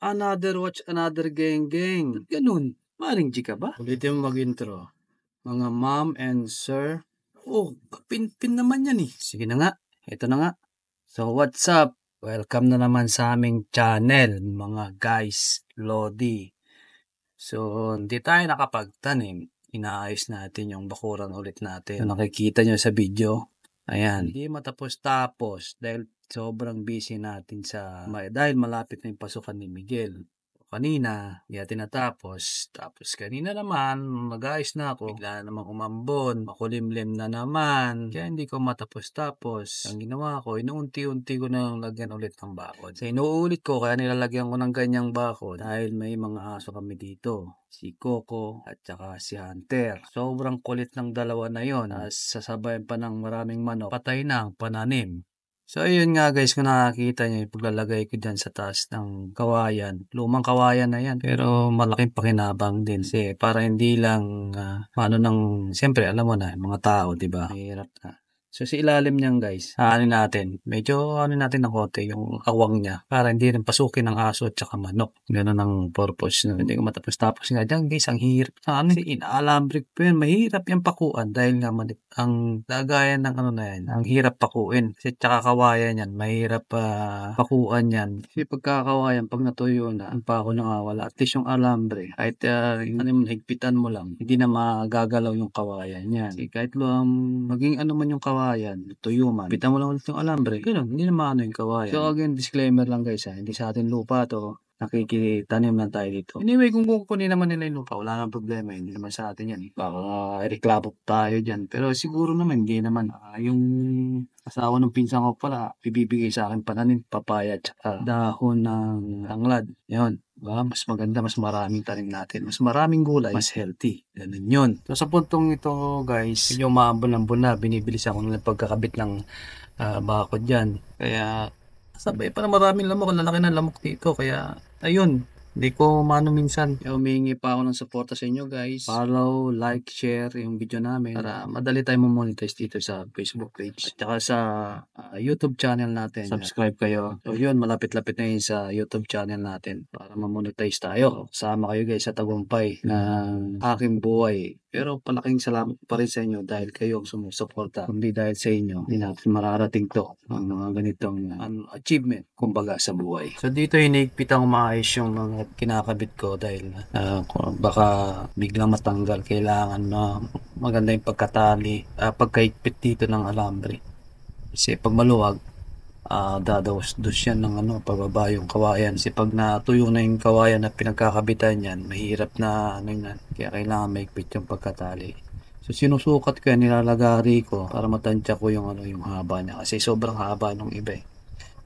Another watch, another geng-geng. Ba't ganun? Maring G ka ba? Ulitin mo mag-intro. Mga ma'am and sir. Oh, kapin-pin naman yan eh. Sige na nga, ito na nga. So what's up? Welcome na naman sa aming channel, mga guys, Lodi. So, hindi tayo nakapagtanim. Inaayos natin yung bakuran ulit natin. So, nakikita nyo sa video. Ayan. Hindi matapos-tapos dahil sobrang busy natin dahil malapit na yung pasukan ni Miguel. Kanina, hindi natin natapos. Tapos kanina naman, nag-ayos na ako. Bigla na naman umambon, makulimlim na naman. Kaya hindi ko matapos-tapos. Ang ginawa ko, inuunti-unti ko na lagyan ulit ng bakod. So inuulit ko, kaya nilalagyan ko ng ganyang bakod. Dahil may mga aso kami dito. Si Coco at saka si Hunter. Sobrang kulit ng dalawa na yon. Sasabayan pa ng maraming manok. Patay na ang pananim. So, ayun nga guys, kung nakakita nyo, yung paglalagay ko dyan sa taas ng kawayan. Lumang kawayan na yan, pero malaking pakinabang din. Kasi para hindi lang, siyempre, alam mo na, mga tao, di ba? Mahirap na. So, sa ilalim niyan guys, medyo natin ng konti yung awang niya para hindi rin pasukin ng aso at saka manok. Ganun ang purpose. No? Hindi ko matapos-tapos nga dyan guys, ang hirap. Inaalambric po yan, mahirap yung pakuan dahil nga ang lagayan ng na yan, ang hirap pakuin. Kasi tsaka kawayan yan, mahirap pakuan yan. Kasi pagkakawayan, pag natuyo na, ang pako nakawala, at least yung alambre, kahit higpitan mo lang, hindi na magagalaw yung kawayan yan. Kasi kahit maging man yung kawayan, tuyo man, pitan mo lang ulit yung alambre, ganun, hindi na maano yung kawayan. So again, disclaimer lang guys, hindi sa atin lupa to, nakikitanim lang tayo dito. Anyway, kung kukunin naman nila yung lupa, wala nang problema, hindi naman sa atin yan. Baka reklamo tayo dyan. Pero siguro naman, hindi naman. Yung asawa ng pinsan ko pala, bibigay sa akin pananim, papaya, tsaka dahon ng tanglad. Yun. Diba? Mas maganda, mas maraming tanim natin. Mas maraming gulay, mas healthy. Ganun yun. So sa puntong ito guys, yung maambon-ambon na, binibilis ako ng pagkakabit ng bakod dyan. Kaya sabay pa na maraming lamok, ang lalaki ng lamok dito. Kaya ayun, hindi ko minsan. Kaya humihingi pa ako ng suporta sa inyo guys. Follow, like, share yung video namin para madali tayo monetize dito sa Facebook page. At saka sa YouTube channel natin. Subscribe kayo. So yun, malapit-lapit na yun sa YouTube channel natin para ma-monetize tayo. Sama kayo guys sa tagumpay ng aking buhay. Pero palaking salamat pa rin sa inyo dahil kayo ang sumusuporta. Kundi dahil sa inyo, hindi natin mararating to ang mga ganitong achievement, kumbaga sa buhay. So dito hinigpitan ko maayos yung mga kinakabit ko dahil baka biglang matanggal. Kailangan na maganda yung pagkaikpit dito ng alambre. Kasi pag maluwag, dadawas-dus yan ng pababa yung kawayan. Kasi pag natuyo na yung kawayan na pinagkakabitan yan, mahirap na yan. Kaya kailangan maikpit yung pagkatali. So sinusukat ko yan, nilalagari ko para matansya ko yung yung haba niya. Kasi sobrang haba nung iba eh.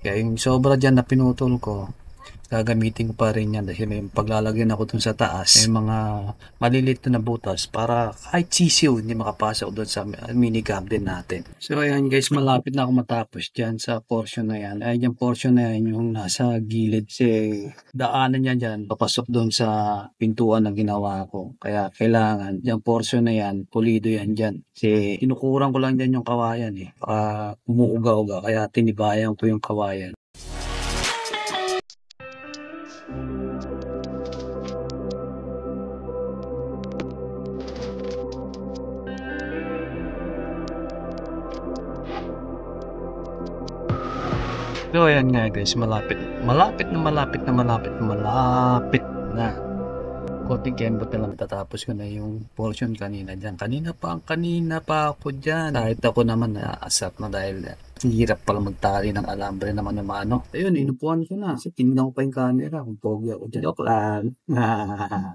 Kaya yung sobra dyan na pinutol ko, gagamitin ko pa rin yan dahil may paglalagyan ako dun sa taas. May mga malilit na butas para kahit sisiw hindi makapasok doon sa mini garden natin. So ayan guys, malapit na ako matapos dyan sa portion na yan. Ay, yung portion na yan yung nasa gilid. Kasi daanan yan dyan, papasok doon sa pintuan na ginawa ko. Kaya kailangan, yung portion na yan, pulido yan dyan. Kasi kinukurang ko lang dyan yung kawayan eh. Baka umuuga-uga, kaya tinibayan ko yung kawayan. So ayan nga guys, malapit na. Konting kembot na lang tatapos ko na yung portion kanina dyan. Kanina pa ako dyan. Kahit ako naman naasap na dahil hirap pala magtali ng alambre naman ng mano. Ayun, inupuan ko na. Kasi tinignan ko pa yung camera kung pogi ako dyan. Joke lang.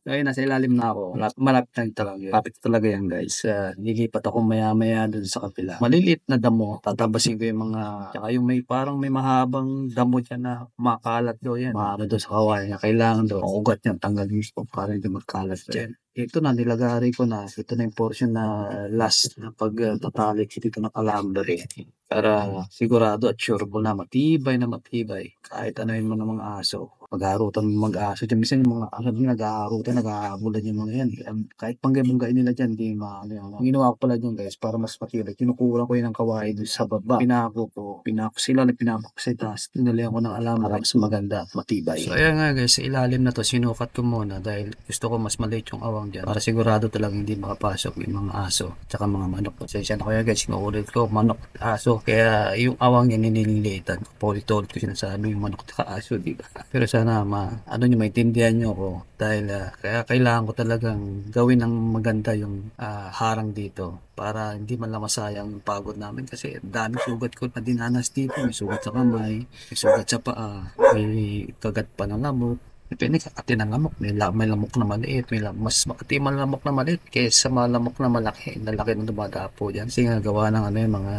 So ayun, nasa ilalim na ako. Malapit na talaga. Malapit talaga yan guys. Lilipat ako maya-maya dun sa kapila. Maliliit na damo. Tatabasin ko yung mga... Tsaka yung parang may mahabang damo dyan na kumakalat daw yan. Maano doon sa kawayan niya. Kailangan daw. Ang ugat niya, tanggalin ko para hindi magkalat dyan. Ito na, nilagari ko na. Ito na yung portion na last na pagtatalik dito ng alambre. Para sigurado at sureball na matibay. Kahit ano yun mo ng mga aso. pagharutan ng mag-aso dyan. Minsan yung mga aso dyan naghaharutan, naghahabulan yung mga yan. Kahit panggay-bunggain nila dyan, di maano yan. Ang ginawa ko pala dyan guys, para mas matibay, kinukuha ko yun ng kawaii doon sa baba. Pinako sila na pinako sa itaas. Tinalihan ko ng alam para mas maganda at matibay. So ayan nga guys, sa ilalim na to, sinukat ko muna dahil gusto ko mas maliit yung awang dyan. Para sigurado talagang hindi makapasok yung mga aso tsaka mga manok. Pasensya na kaya guys, sinuulit ko manok at aso. Kaya yung awang yan nililitan. Paulit-ulit ko sinasabi yung manok at aso, di ba? Pero sana ano nyo, maintindihan nyo ko dahil kaya kailangan ko talagang gawin ng maganda yung harang dito para hindi man lang masayang yung pagod namin kasi dami sugat ko na dinanas dito. May sugat sa kamay, may sugat sa paa, may kagat pa ng lamok. Depende kakati ng lamok. May lamok na maliit, mas makati man lamok na maliit kaysa malamok na malaki. Nalaki na dumadapo dyan. Kasi nga gawa ng mga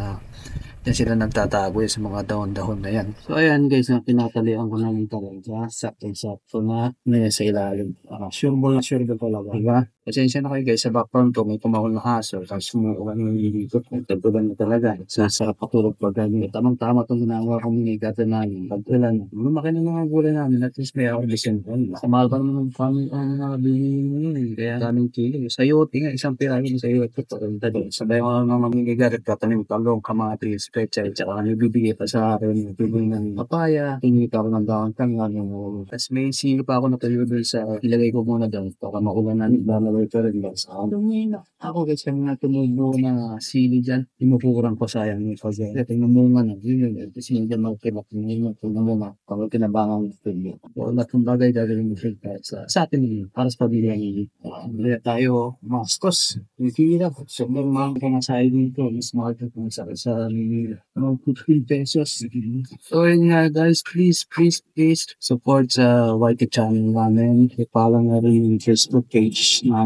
yan sila nagtatago sa mga dahon-dahon na yan. So ayan guys, pinatalian ko namin talaga. Sakto na sa ilalim. Sure ball talaga. Diba? Pasensya na kayo guys, sa background ko may kumahol na aso. Tapos sumukuha ng nililigot. Nagtagulan na talaga. Sarap patulog pag ganyan. Tamang-tama itong ginagawa kong minigatan namin. Pagkulan. Lumaki na mga gulay namin. At least may ako listen ko. Sa mahal pa naman ng family ang mga bilhin. Kaya daming kilo. Sayote nga, isang pirago ng sayote. Sabay ko na mga minigarit. Katanim talong, kamatis, pechay. Tsaka bibigay pa sa akin. Bibigay ng papaya. Hingi pa ako ng bawang tangan. Tapos may silo pa ako na tayo doon sa ilagay ko muna doon. Baka makuha namin. Ito rin ba? Sa ako guys, yung mga tumubo na sili dyan, inupukuran ko sayang yung pag-aya. Ito yung namunga na, yun. Kasi hindi dyan magkibak yung namunga. Pag kinabangan ng studio. So, lahat ng bagay gagawin mo sa atin yun. Para sa pamilya yun. Hindi tayo maskos. Hindi na. So, may mga kanasahe dito. Mas mahal ko kung sa mga 15 pesos. So, yun nga guys, please support sa YT channel namin. I-follow na rin yung Facebook page namin.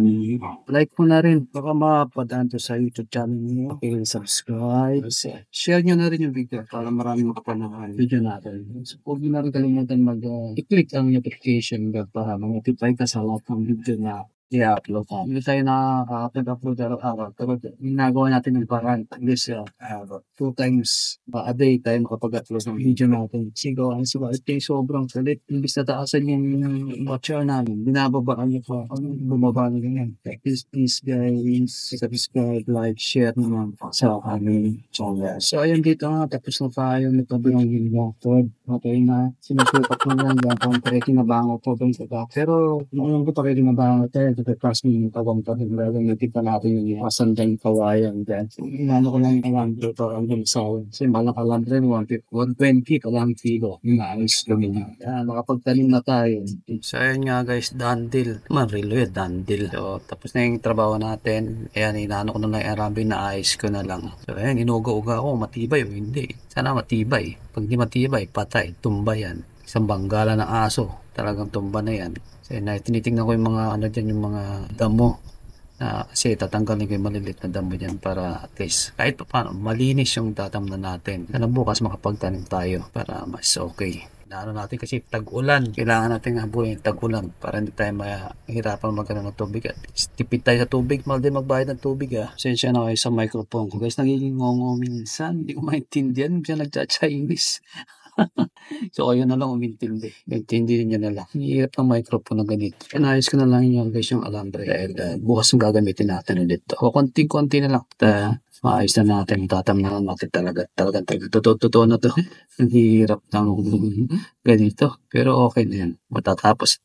Like mo na rin. Baka mapadaan to sa YouTube channel mo. Subscribe. Share nyo na rin yung video para marami makapanood video natin. So, huwag nyo na rin kalimutan i-click ang notification bell para ma-notify ka sa lahat ng video na i-upload ka. Hindi tayo nakaka-upload araw-araw. Pero ginagawa natin yung parang at least 2 times a day tayo makapag-upload ng video natin. Sigaw ang sobrang salit. Imbis na taasan yung watcher namin, binababaan nyo pa. Bumaba na ganyan. Please guys, subscribe, like, share naman sa aming channel. So ayun dito nga, tapos na tayo nagpabilang yung record. Okay na, sinusukat mo lang yung kung kinabango po ba yung pero nung ko pa kinabango tayo, kasi yung tawang pa rin lang natin pa natin yung masandang kawayan dyan. Inano ko lang yung alambre para ang sound. Kasi malak alambre 120 kalang kilo. Maayos kami na. Makapagtanim na tayo. So ayun nga guys, dandil. Marilo yun, dandil. So tapos na yung trabaho natin. Ayan, inano ko na lang yung alambre na ayos ko na lang. So ayan, inuga-uga ako. Matibay o hindi. Sana matibay. Pag di matibay, patay. Tumba yan. Isang banggala ng aso. Talagang tumba na yan. So, tinitingnan ko yung mga dyan, yung mga damo kasi tatanggalin ko yung malilit na damo dyan para at least kahit pa paano malinis yung tatamnan natin. Sana bukas makapagtanim tayo para mas okay. Natin kasi tag-ulan. Kailangan natin habulin yung tag-ulan para hindi tayo mahirapan magkaroon ng tubig. At tipid tayo sa tubig. Mahal din magbayad ng tubig. Sensya na kayo sa microphone ko. Guys, nagiging ngongo minsan. Hindi ko maintindihan. Minsan nagcha-Chinese. So, ayun na lang umintindi. Intindihin nyo na lang. Hirap ng microphone na ganito. Inayos ko na lang yun guys yung alambre. Dahil bukas yung gagamitin natin ulit. O, konting-konti na lang. Maayos na natin. Tatamnan natin talagang totoo na to. Ang hirap ng ganito. Pero okay na yan. Matatapos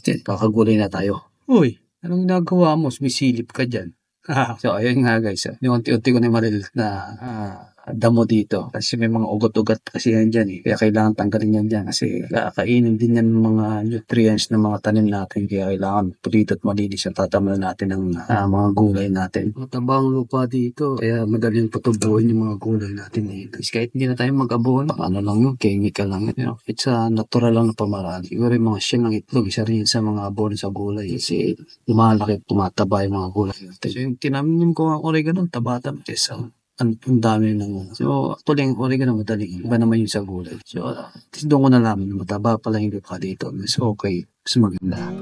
din. Kakagulay na tayo. Uy, anong ginagawa mo? Sumisilip ka dyan. So, ayun nga guys. Yung unti-unti ko na yung maliliit na damo dito. Kasi may mga ugat-ugat kasi yan dyan eh. Kaya kailangan tanggalin yan dyan. Kasi kakainin din yan mga nutrients ng mga tanim natin. Kaya kailangan pulito at malinis yung tatamnan natin ng mga gulay natin. Matabang lupa dito. Kaya madaling patubuhin yung mga gulay natin eh. Kasi kahit hindi na tayo mag-abon, ano lang yun, chemical lang yun. It's a natural lang na pamaraan. Siguro yung mga shell ng itlog, isa rin sa mga abon sa gulay. Kasi lumalaki, tumataba yung mga gulay natin. So yung tinamin ko ang oregano, tabata. Ang dami ng so actually ang oregano madaling iba naman yung sa gulay. So doon ko nalaman na mataba pala yung lupa dito. So okay, mas maganda.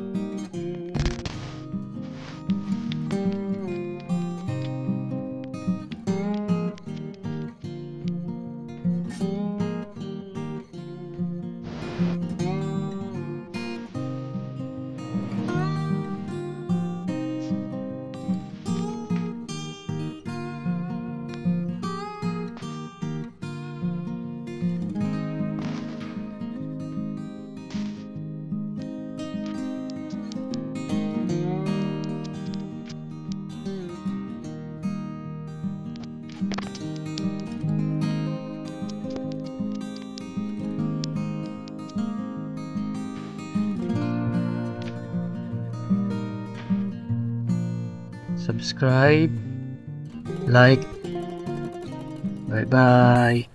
subscribe, like. Bye-bye.